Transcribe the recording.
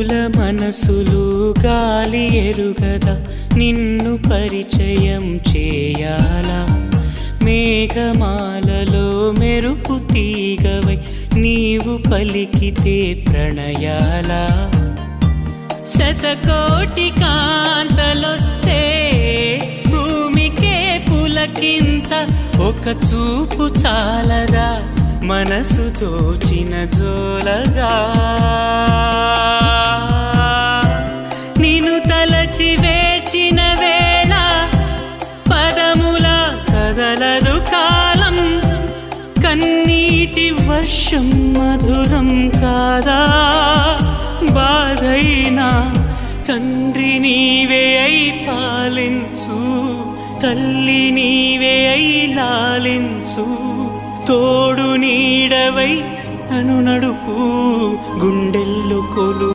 పూల మనసులు గాలి ఎరుగదా నిన్ను పరిచయం చేయాలా మేఘమాలలో మెరుపు తీగవై నీవు పలికితే ప్రణయాలా శతకోటి కాంతలొస్తే భూమికే పులకింత ఒక చూపు చాలదా మనసు తోచిన జోలగా నిన్ను తలచి వేచిన వేళ పదముల కదలదు కాలం కన్నీటి వర్షం మధురం కాదా బాధైనా తండ్రి నీవే అయి పాలించు తల్లి నీవే అయి లాలించు తోడు నీడవై నన్ను నడుపు గుండెల్లో కొలు